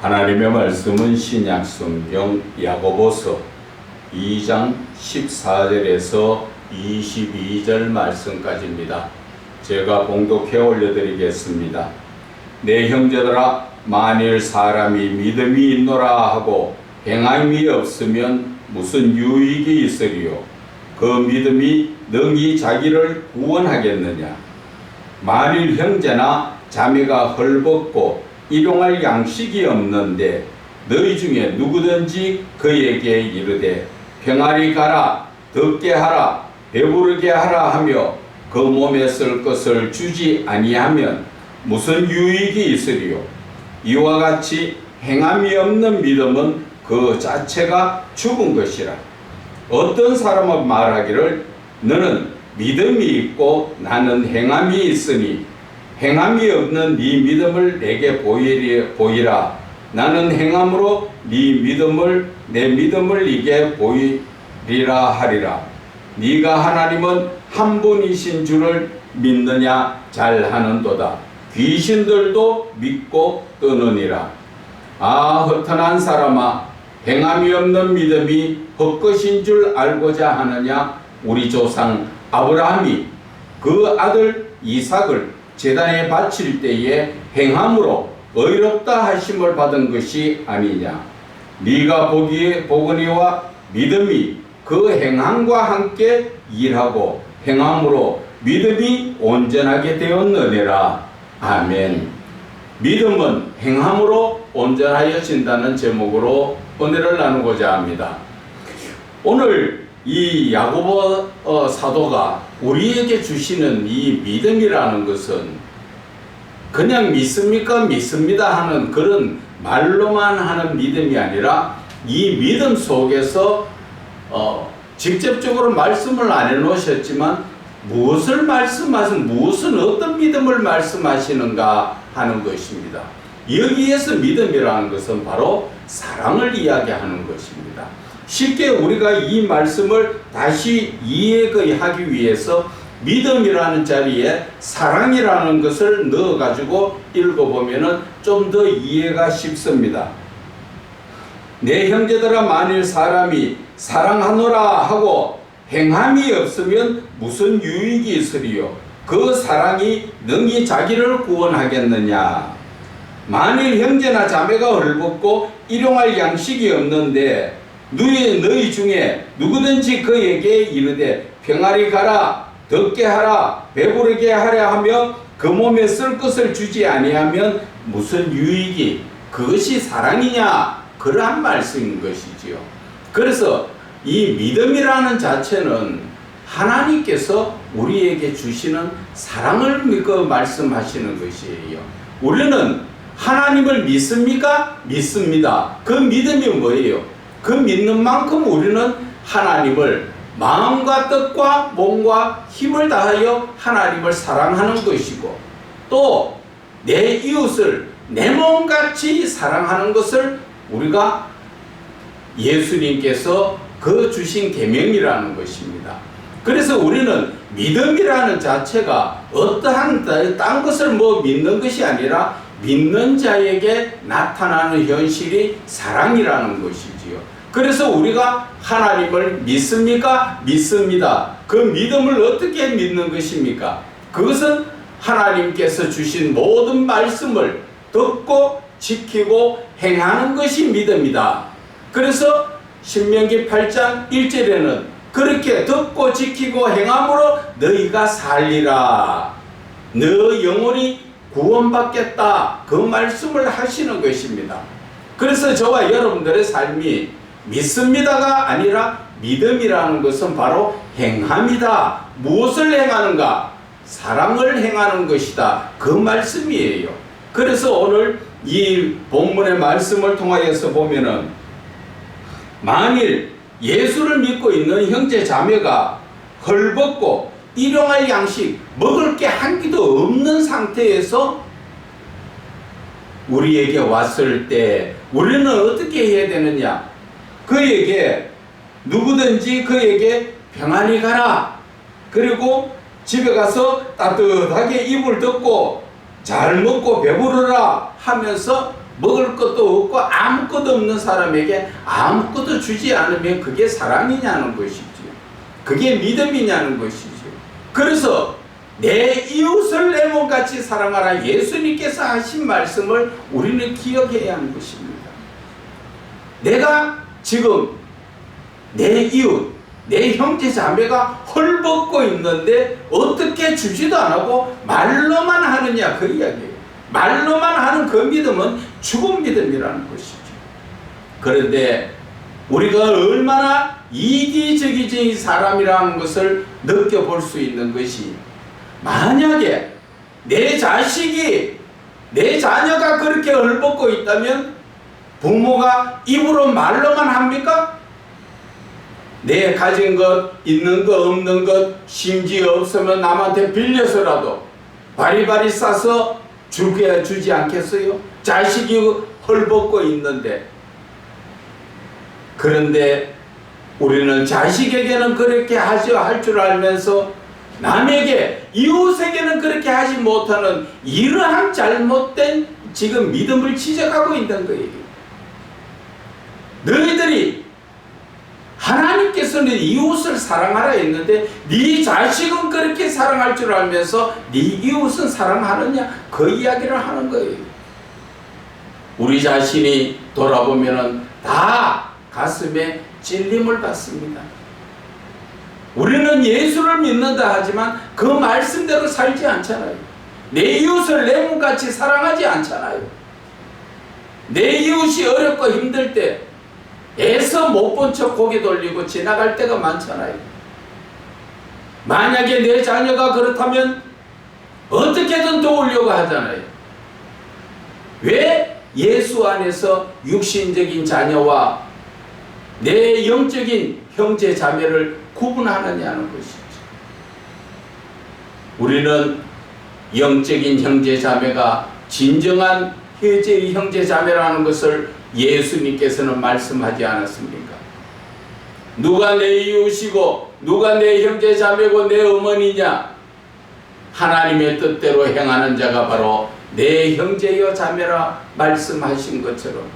하나님의 말씀은 신약 성경 야고보서 2장 14절에서 22절 말씀까지입니다. 제가 봉독해 올려드리겠습니다. 내 형제들아, 만일 사람이 믿음이 있노라 하고 행함이 없으면 무슨 유익이 있으리요? 그 믿음이 능히 자기를 구원하겠느냐? 만일 형제나 자매가 헐벗고 일용할 양식이 없는데 너희 중에 누구든지 그에게 이르되 평안히 가라, 덥게 하라, 배부르게 하라 하며 그 몸에 쓸 것을 주지 아니하면 무슨 유익이 있으리요? 이와 같이 행함이 없는 믿음은 그 자체가 죽은 것이라. 어떤 사람은 말하기를 너는 믿음이 있고 나는 행함이 있으니 행함이 없는 네 믿음을 내게 보이라. 나는 행함으로 네 믿음을 내 믿음을 네게 보이리라 하리라. 네가 하나님은 한 분이신 줄을 믿느냐? 잘하는도다. 귀신들도 믿고 떠느니라. 아, 허탄한 사람아, 행함이 없는 믿음이 헛것인 줄 알고자 하느냐? 우리 조상 아브라함이 그 아들 이삭을 제단에 바칠 때에 행함으로 의롭다 하심을 받은 것이 아니냐? 네가 보거니와 믿음이 그 행함과 함께 일하고 행함으로 믿음이 온전하게 되었느니라. 아멘. 믿음은 행함으로 온전하여진다는 제목으로 은혜를 나누고자 합니다. 오늘 이 야고보 사도가 우리에게 주시는 이 믿음이라는 것은 그냥 믿습니까? 믿습니다 하는 그런 말로만 하는 믿음이 아니라 이 믿음 속에서 직접적으로 말씀을 안 해놓으셨지만 무엇을 말씀하신, 무슨 어떤 믿음을 말씀하시는가 하는 것입니다. 여기에서 믿음이라는 것은 바로 사랑을 이야기하는 것입니다. 쉽게 우리가 이 말씀을 다시 이해하기 위해서 믿음이라는 자리에 사랑이라는 것을 넣어가지고 읽어보면 좀 더 이해가 쉽습니다. 내 형제들아, 만일 사람이 사랑하노라 하고 행함이 없으면 무슨 유익이 있으리요? 그 사랑이 능히 자기를 구원하겠느냐? 만일 형제나 자매가 헐벗고 일용할 양식이 없는데 너희 중에 누구든지 그에게 이르되 평안히 가라, 덥게 하라, 배부르게 하라 하며 그 몸에 쓸 것을 주지 아니하면 무슨 유익이, 그것이 사랑이냐? 그러한 말씀인 것이지요. 그래서 이 믿음이라는 자체는 하나님께서 우리에게 주시는 사랑을 믿고 말씀하시는 것이에요. 우리는 하나님을 믿습니까? 믿습니다. 그 믿음이 뭐예요? 그 믿는 만큼 우리는 하나님을 마음과 뜻과 몸과 힘을 다하여 하나님을 사랑하는 것이고, 또 내 이웃을 내 몸같이 사랑하는 것을 우리가 예수님께서 그 주신 계명이라는 것입니다. 그래서 우리는 믿음이라는 자체가 어떠한 딴 것을 믿는 것이 아니라 믿는 자에게 나타나는 현실이 사랑이라는 것이지요. 그래서 우리가 하나님을 믿습니까? 믿습니다. 그 믿음을 어떻게 믿는 것입니까? 그것은 하나님께서 주신 모든 말씀을 듣고 지키고 행하는 것이 믿음이다. 그래서 신명기 8장 1절에는 그렇게 듣고 지키고 행함으로 너희가 살리라, 너 영혼이 구원받겠다, 그 말씀을 하시는 것입니다. 그래서 저와 여러분들의 삶이 믿습니다가 아니라 믿음이라는 것은 바로 행함이다. 무엇을 행하는가? 사랑을 행하는 것이다. 그 말씀이에요. 그래서 오늘 이 본문의 말씀을 통하여서 보면은 만일 예수를 믿고 있는 형제 자매가 헐벗고 일용할 양식, 먹을 게 한 끼도 없는 상태에서 우리에게 왔을 때 우리는 어떻게 해야 되느냐? 그에게 누구든지 그에게 평안히 가라, 그리고 집에 가서 따뜻하게 이불 덮고 잘 먹고 배부르라 하면서 먹을 것도 없고 아무것도 없는 사람에게 아무것도 주지 않으면 그게 사랑이냐는 것이죠. 그게 믿음이냐는 것이죠. 그래서 내 이웃을 내 몸같이 사랑하라, 예수님께서 하신 말씀을 우리는 기억해야 하는 것입니다. 내가 지금 내 이웃, 내 형제 자매가 헐벗고 있는데 어떻게 주지도 안 하고 말로만 하느냐, 그 이야기예요. 말로만 하는 그 믿음은 죽은 믿음이라는 것이죠. 그런데 우리가 얼마나 이기적인 사람이라는 것을 느껴볼 수 있는 것이, 만약에 내 자식이, 내 자녀가 그렇게 헐벗고 있다면 부모가 입으로 말로만 합니까? 내 가진 것, 있는 것, 없는 것, 심지어 없으면 남한테 빌려서라도 바리바리 싸서 주지 않겠어요? 자식이 헐벗고 있는데. 그런데 우리는 자식에게는 그렇게 할 줄 알면서 남에게, 이웃에게는 그렇게 하지 못하는 이러한 잘못된 지금 믿음을 지적하고 있는 거예요. 너희들이 하나님께서는 이웃을 사랑하라 했는데 네 자식은 그렇게 사랑할 줄 알면서 네 이웃은 사랑하느냐, 그 이야기를 하는 거예요. 우리 자신이 돌아보면 다 가슴에 찔림을 받습니다. 우리는 예수를 믿는다 하지만 그 말씀대로 살지 않잖아요. 내 이웃을 내 몸같이 사랑하지 않잖아요. 내 이웃이 어렵고 힘들 때 애써 못 본 척 고개 돌리고 지나갈 때가 많잖아요. 만약에 내 자녀가 그렇다면 어떻게든 도우려고 하잖아요. 왜 예수 안에서 육신적인 자녀와 내 영적인 형제 자매를 구분하느냐는 것이죠. 우리는 영적인 형제 자매가 진정한 혜제의 형제 자매라는 것을 예수님께서는 말씀하지 않았습니까? 누가 내 이웃이고 누가 내 형제 자매고 내 어머니냐? 하나님의 뜻대로 행하는 자가 바로 내 형제여 자매라 말씀하신 것처럼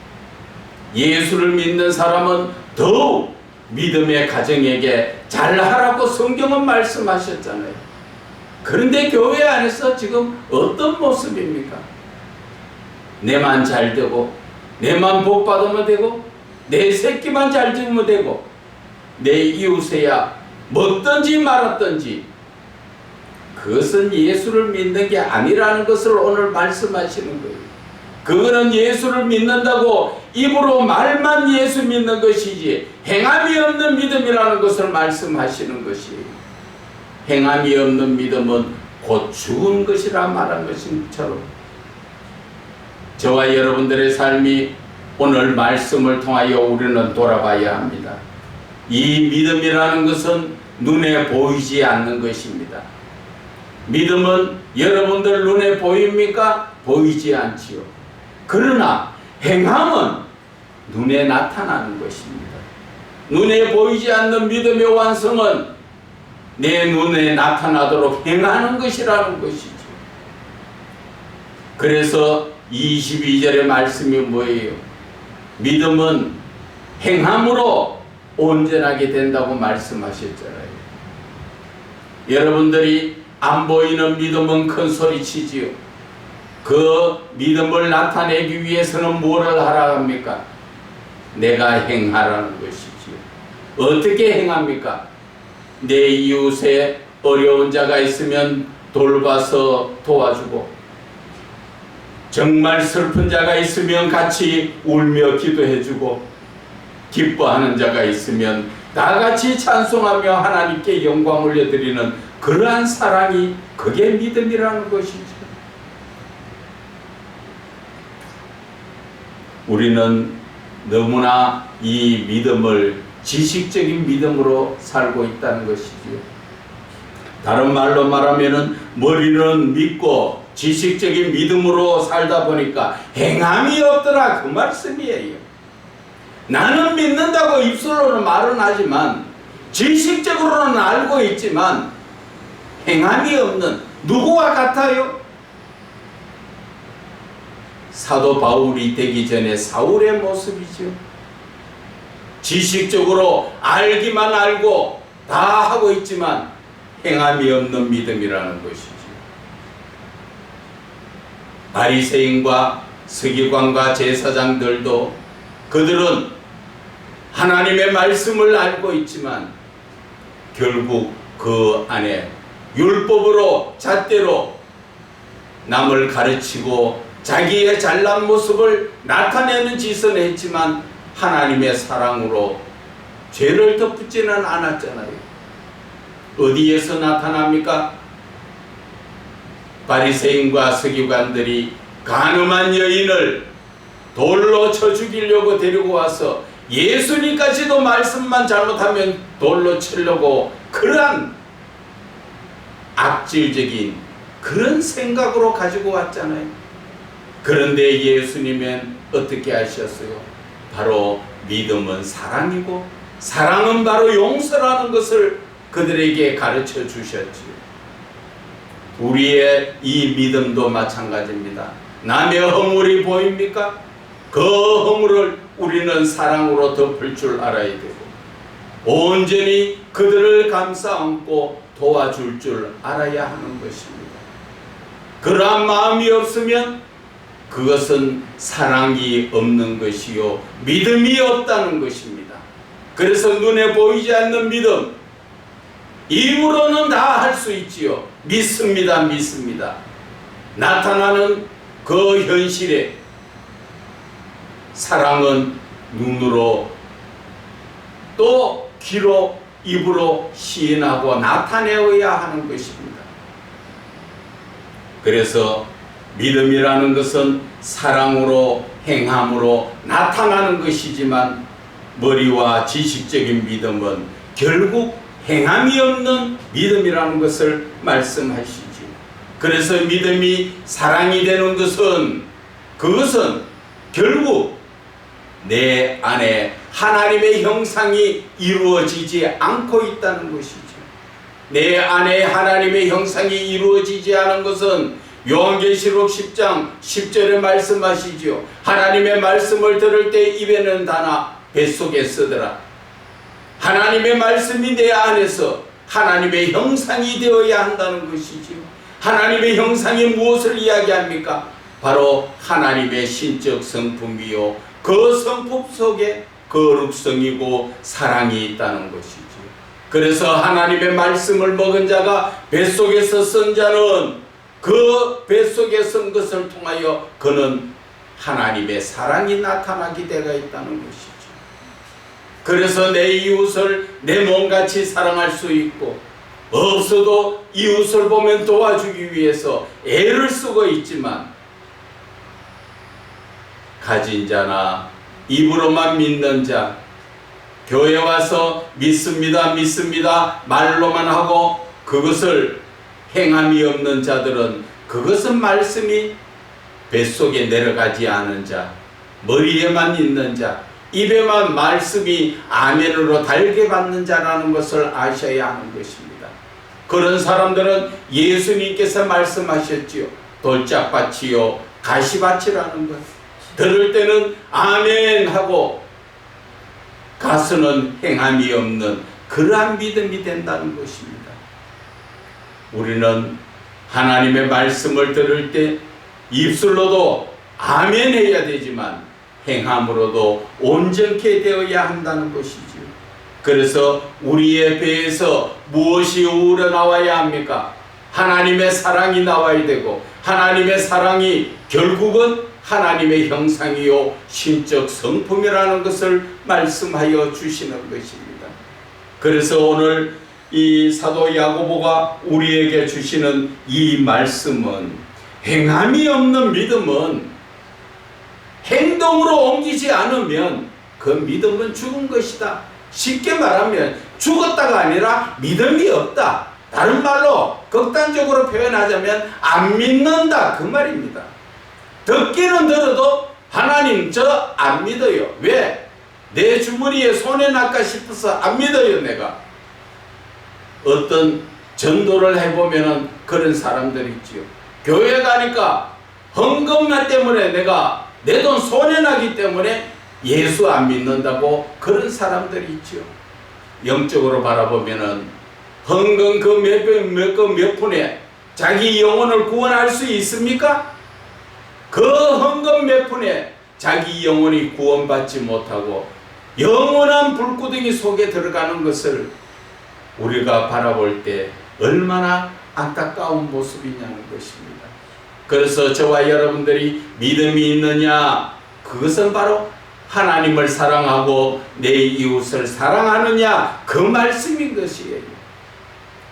예수를 믿는 사람은 더욱 믿음의 가정에게 잘하라고 성경은 말씀하셨잖아요. 그런데 교회 안에서 지금 어떤 모습입니까? 내만 잘 되고 내만 복 받으면 되고 내 새끼만 잘 지으면 되고 내 이웃에야 먹든지 말았든지, 그것은 예수를 믿는 게 아니라는 것을 오늘 말씀하시는 거예요. 그거는 예수를 믿는다고 입으로 말만 예수 믿는 것이지 행함이 없는 믿음이라는 것을 말씀하시는 것이에요. 행함이 없는 믿음은 곧 죽은 것이라 말한 것처럼 저와 여러분들의 삶이 오늘 말씀을 통하여 우리는 돌아봐야 합니다. 이 믿음이라는 것은 눈에 보이지 않는 것입니다. 믿음은 여러분들 눈에 보입니까? 보이지 않지요. 그러나 행함은 눈에 나타나는 것입니다. 눈에 보이지 않는 믿음의 완성은 내 눈에 나타나도록 행하는 것이라는 것이죠. 그래서 22절의 말씀이 뭐예요? 믿음은 행함으로 온전하게 된다고 말씀하셨잖아요. 여러분들이 안 보이는 믿음은 큰 소리 치지요. 그 믿음을 나타내기 위해서는 뭐를 하라 합니까? 내가 행하라는 것이지요. 어떻게 행합니까? 내 이웃에 어려운 자가 있으면 돌봐서 도와주고, 정말 슬픈 자가 있으면 같이 울며 기도해주고, 기뻐하는 자가 있으면 다 같이 찬송하며 하나님께 영광 올려드리는 그러한 사랑이, 그게 믿음이라는 것이죠. 우리는 너무나 이 믿음을 지식적인 믿음으로 살고 있다는 것이지요. 다른 말로 말하면은 머리는 믿고 지식적인 믿음으로 살다 보니까 행함이 없더라, 그 말씀이에요. 나는 믿는다고 입술로는 말은 하지만 지식적으로는 알고 있지만 행함이 없는, 누구와 같아요? 사도 바울이 되기 전에 사울의 모습이죠. 지식적으로 알기만 알고 다 하고 있지만 행함이 없는 믿음이라는 것이죠. 바리새인과 서기관과 제사장들도 그들은 하나님의 말씀을 알고 있지만 결국 그 안에 율법으로 잣대로 남을 가르치고 자기의 잘난 모습을 나타내는 짓을 했지만 하나님의 사랑으로 죄를 덮지는 않았잖아요. 어디에서 나타납니까? 바리새인과 서기관들이 간음한 여인을 돌로 쳐 죽이려고 데리고 와서 예수님까지도 말씀만 잘못하면 돌로 치려고 그러한 악질적인 그런 생각으로 가지고 왔잖아요. 그런데 예수님은 어떻게 하셨어요? 바로 믿음은 사랑이고 사랑은 바로 용서라는 것을 그들에게 가르쳐 주셨지요. 우리의 이 믿음도 마찬가지입니다. 남의 허물이 보입니까? 그 허물을 우리는 사랑으로 덮을 줄 알아야 되고 온전히 그들을 감싸 안고 도와줄 줄 알아야 하는 것입니다. 그러한 마음이 없으면 그것은 사랑이 없는 것이요 믿음이 없다는 것입니다. 그래서 눈에 보이지 않는 믿음, 입으로는 다 할 수 있지요. 믿습니다, 믿습니다. 나타나는 그 현실에 사랑은 눈으로 또 귀로 입으로 시인하고 나타내어야 하는 것입니다. 그래서 믿음이라는 것은 사랑으로 행함으로 나타나는 것이지만 머리와 지식적인 믿음은 결국 행함이 없는 믿음이라는 것을 말씀하시죠. 그래서 믿음이 사랑이 되는 것은 그것은 결국 내 안에 하나님의 형상이 이루어지지 않고 있다는 것이죠. 내 안에 하나님의 형상이 이루어지지 않은 것은 요한계시록 10장 10절에 말씀하시죠. 하나님의 말씀을 들을 때 입에는 다나 뱃속에 쓰더라. 하나님의 말씀이 내 안에서 하나님의 형상이 되어야 한다는 것이죠. 하나님의 형상이 무엇을 이야기합니까? 바로 하나님의 신적 성품이요 그 성품 속에 거룩성이고 사랑이 있다는 것이죠. 그래서 하나님의 말씀을 먹은 자가 뱃속에서 쓴 자는 그 뱃속에 쓴 것을 통하여 그는 하나님의 사랑이 나타나게 되어 있다는 것이죠. 그래서 내 이웃을 내 몸같이 사랑할 수 있고 없어도 이웃을 보면 도와주기 위해서 애를 쓰고 있지만 가진 자나 입으로만 믿는 자, 교회 와서 믿습니다 믿습니다 말로만 하고 그것을 행함이 없는 자들은 그것은 말씀이 뱃속에 내려가지 않은 자, 머리에만 있는 자, 입에만 말씀이 아멘으로 달게 받는 자라는 것을 아셔야 하는 것입니다. 그런 사람들은 예수님께서 말씀하셨지요. 돌짝밭이요 가시밭이라는 것. 들을 때는 아멘 하고 가서는 행함이 없는 그러한 믿음이 된다는 것입니다. 우리는 하나님의 말씀을 들을 때 입술로도 아멘 해야 되지만 행함으로도 온전케 되어야 한다는 것이지요. 그래서 우리의 배에서 무엇이 우러나와야 합니까? 하나님의 사랑이 나와야 되고 하나님의 사랑이 결국은 하나님의 형상이요 신적 성품이라는 것을 말씀하여 주시는 것입니다. 그래서 오늘 이 사도 야고보가 우리에게 주시는 이 말씀은 행함이 없는 믿음은 행동으로 옮기지 않으면 그 믿음은 죽은 것이다. 쉽게 말하면 죽었다가 아니라 믿음이 없다. 다른 말로 극단적으로 표현하자면 안 믿는다 그 말입니다. 듣기는 들어도 하나님 저 안 믿어요. 왜? 내 주머니에 손에 낚아 싶어서 안 믿어요 내가. 어떤 전도를 해보면은 그런 사람들 있지요. 교회 가니까 헌금만 때문에 내가 내 돈 손해나기 때문에 예수 안 믿는다고 그런 사람들이 있죠. 영적으로 바라보면은 헌금 몇 푼에 자기 영혼을 구원할 수 있습니까? 그 헌금 몇 푼에 자기 영혼이 구원받지 못하고 영원한 불구덩이 속에 들어가는 것을 우리가 바라볼 때 얼마나 안타까운 모습이냐는 것입니다. 그래서 저와 여러분들이 믿음이 있느냐, 그것은 바로 하나님을 사랑하고 내 이웃을 사랑하느냐, 그 말씀인 것이에요.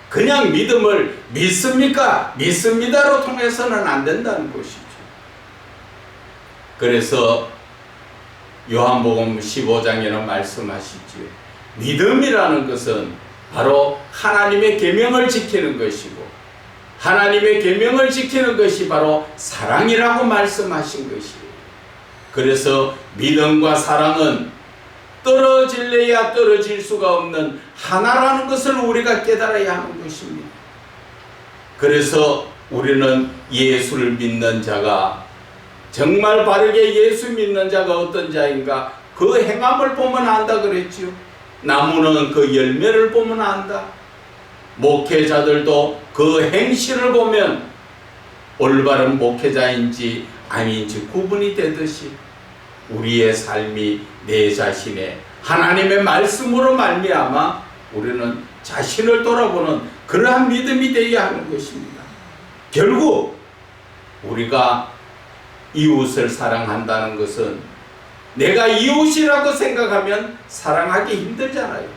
그냥 믿음을 믿습니까? 믿습니다로 통해서는 안 된다는 것이죠. 그래서 요한복음 15장에는 말씀하시지요. 믿음이라는 것은 바로 하나님의 계명을 지키는 것이고, 하나님의 계명을 지키는 것이 바로 사랑이라고 말씀하신 것이에요. 그래서 믿음과 사랑은 떨어질래야 떨어질 수가 없는 하나라는 것을 우리가 깨달아야 하는 것입니다. 그래서 우리는 예수를 믿는 자가, 정말 바르게 예수 믿는 자가 어떤 자인가, 그 행함을 보면 안다 그랬지요. 나무는 그 열매를 보면 안다. 목회자들도 그 행실을 보면 올바른 목회자인지 아닌지 구분이 되듯이 우리의 삶이 내 자신의 하나님의 말씀으로 말미암아 우리는 자신을 돌아보는 그러한 믿음이 되어야 하는 것입니다. 결국 우리가 이웃을 사랑한다는 것은 내가 이웃이라고 생각하면 사랑하기 힘들잖아요.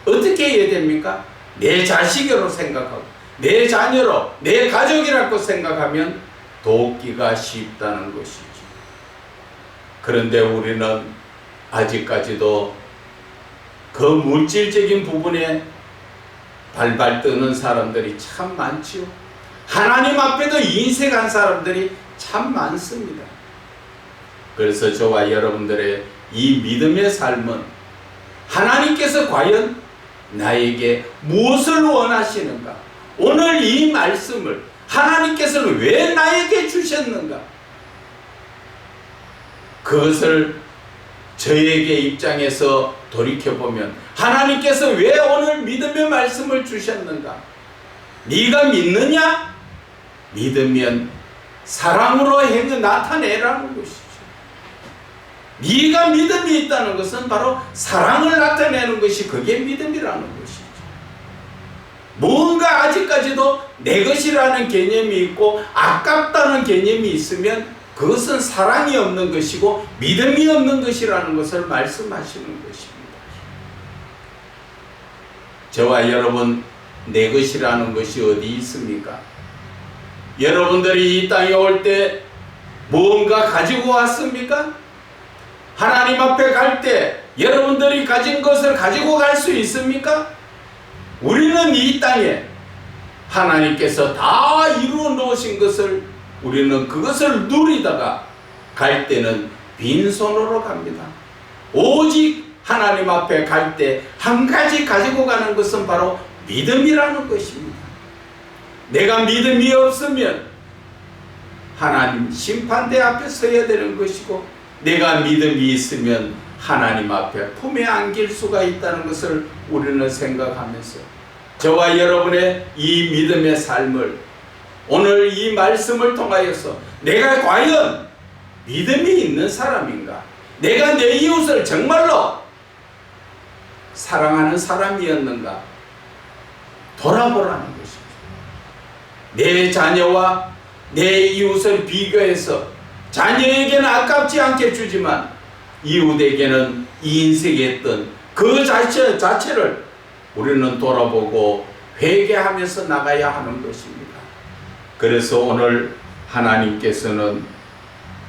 어떻게 해야 됩니까? 내 자식으로 생각하고 내 자녀로, 내 가족이라고 생각하면 돕기가 쉽다는 것이죠. 그런데 우리는 아직까지도 그 물질적인 부분에 발발 뜨는 사람들이 참 많지요. 하나님 앞에도 인색한 사람들이 참 많습니다. 그래서 저와 여러분들의 이 믿음의 삶은 하나님께서 과연 나에게 무엇을 원하시는가? 오늘 이 말씀을 하나님께서는 왜 나에게 주셨는가? 그것을 저에게 입장에서 돌이켜보면 하나님께서 왜 오늘 믿음의 말씀을 주셨는가? 네가 믿느냐? 믿으면 사랑으로 행해 나타내라는 것이죠. 네가 믿음이 있다는 것은 바로 사랑을 나타내는 것이 그게 믿음이라는 것이죠. 뭔가 아직까지도 내 것이라는 개념이 있고 아깝다는 개념이 있으면 그것은 사랑이 없는 것이고 믿음이 없는 것이라는 것을 말씀하시는 것입니다. 저와 여러분, 내 것이라는 것이 어디 있습니까? 여러분들이 이 땅에 올 때 뭔가 가지고 왔습니까? 하나님 앞에 갈 때 여러분들이 가진 것을 가지고 갈 수 있습니까? 우리는 이 땅에 하나님께서 다 이루어 놓으신 것을 우리는 그것을 누리다가 갈 때는 빈손으로 갑니다. 오직 하나님 앞에 갈 때 한 가지 가지고 가는 것은 바로 믿음이라는 것입니다. 내가 믿음이 없으면 하나님 심판대 앞에 서야 되는 것이고, 내가 믿음이 있으면 하나님 앞에 품에 안길 수가 있다는 것을 우리는 생각하면서 저와 여러분의 이 믿음의 삶을 오늘 이 말씀을 통하여서 내가 과연 믿음이 있는 사람인가? 내가 내 이웃을 정말로 사랑하는 사람이었는가? 돌아보라는 것입니다. 내 자녀와 내 이웃을 비교해서 자녀에게는 아깝지 않게 주지만 이웃에게는 인색했던 그 자체를 우리는 돌아보고 회개하면서 나가야 하는 것입니다. 그래서 오늘 하나님께서는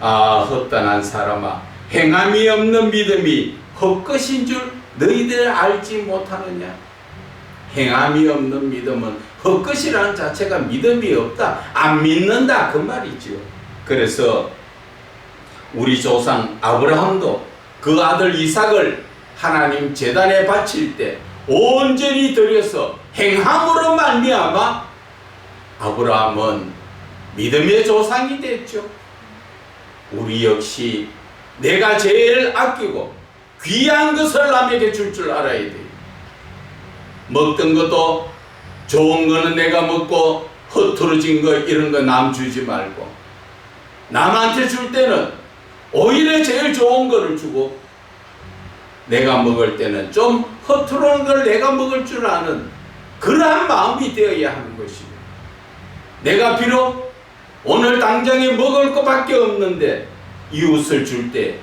헛단한 사람아, 행함이 없는 믿음이 헛것인 줄 너희들 알지 못하느냐? 행함이 없는 믿음은 헛것이라는 자체가 믿음이 없다, 안 믿는다, 그 말이죠. 그래서 우리 조상 아브라함도 그 아들 이삭을 하나님 제단에 바칠 때 온전히 드려서 행함으로 말미암아 아브라함은 믿음의 조상이 됐죠. 우리 역시 내가 제일 아끼고 귀한 것을 남에게 줄 알아야 돼요. 먹던 것도 좋은 거는 내가 먹고 허투루진 거 이런 거 남 주지 말고, 남한테 줄 때는 오히려 제일 좋은 거를 주고, 내가 먹을 때는 좀 허투루한 걸 내가 먹을 줄 아는 그러한 마음이 되어야 하는 것입니다. 내가 비록 오늘 당장에 먹을 것밖에 없는데 이웃을 줄 때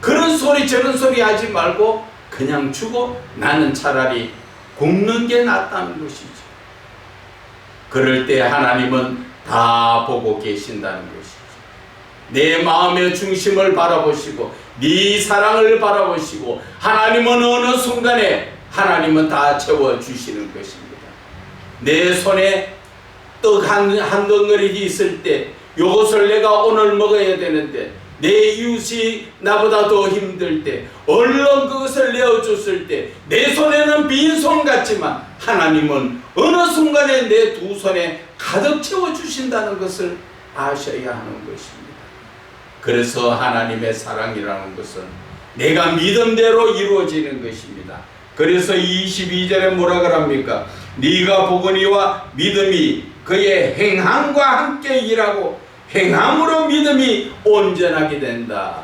그런 소리 저런 소리 하지 말고 그냥 주고 나는 차라리 굶는 게 낫다는 것이죠. 그럴 때 하나님은 다 보고 계신다는 것이죠. 내 마음의 중심을 바라보시고 네 사랑을 바라보시고 하나님은 어느 순간에 하나님은 다 채워주시는 것입니다. 내 손에 떡 한 덩어리 있을 때 이것을 내가 오늘 먹어야 되는데 내 이웃이 나보다 더 힘들 때 얼른 그것을 내어줬을 때 내 손에는 빈손 같지만 하나님은 어느 순간에 내 두 손에 가득 채워주신다는 것을 아셔야 하는 것입니다. 그래서 하나님의 사랑이라는 것은 내가 믿음대로 이루어지는 것입니다. 그래서 22절에 뭐라 그럽니까? 네가 보거니와 믿음이 그의 행함과 함께 일하고 행함으로 믿음이 온전하게 된다.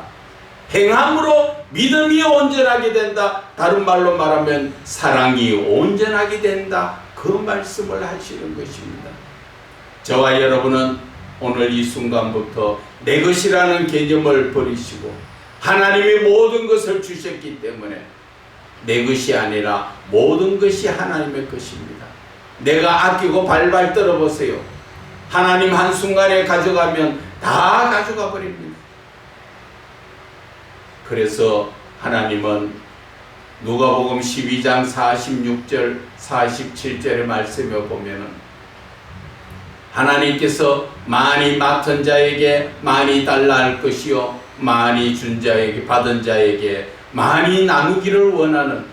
행함으로 믿음이 온전하게 된다. 다른 말로 말하면 사랑이 온전하게 된다. 그 말씀을 하시는 것입니다. 저와 여러분은 오늘 이 순간부터 내 것이라는 개념을 버리시고 하나님이 모든 것을 주셨기 때문에 내 것이 아니라 모든 것이 하나님의 것입니다. 내가 아끼고 발발 떨어보세요. 하나님 한순간에 가져가면 다 가져가 버립니다. 그래서 하나님은 누가복음 12장 46절 47절의 말씀에 보면은 하나님께서 많이 맡은 자에게 많이 달라 할 것이요 많이 준 자에게 받은 자에게 많이 나누기를 원하는,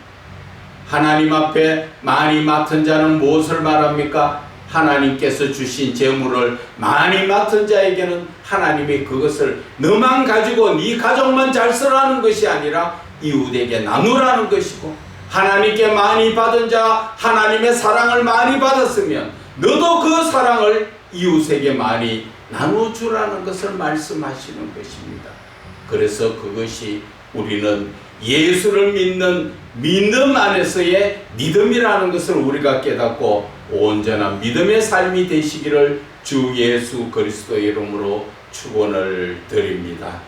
하나님 앞에 많이 맡은 자는 무엇을 말합니까? 하나님께서 주신 재물을 많이 맡은 자에게는 하나님이 그것을 너만 가지고 네 가족만 잘 쓰라는 것이 아니라 이웃에게 나누라는 것이고, 하나님께 많이 받은 자, 하나님의 사랑을 많이 받았으면 너도 그 사랑을 이웃에게 많이 나눠주라는 것을 말씀하시는 것입니다. 그래서 그것이 우리는 예수를 믿는 믿음 안에서의 믿음이라는 것을 우리가 깨닫고 온전한 믿음의 삶이 되시기를 주 예수 그리스도의 이름으로 축원을 드립니다.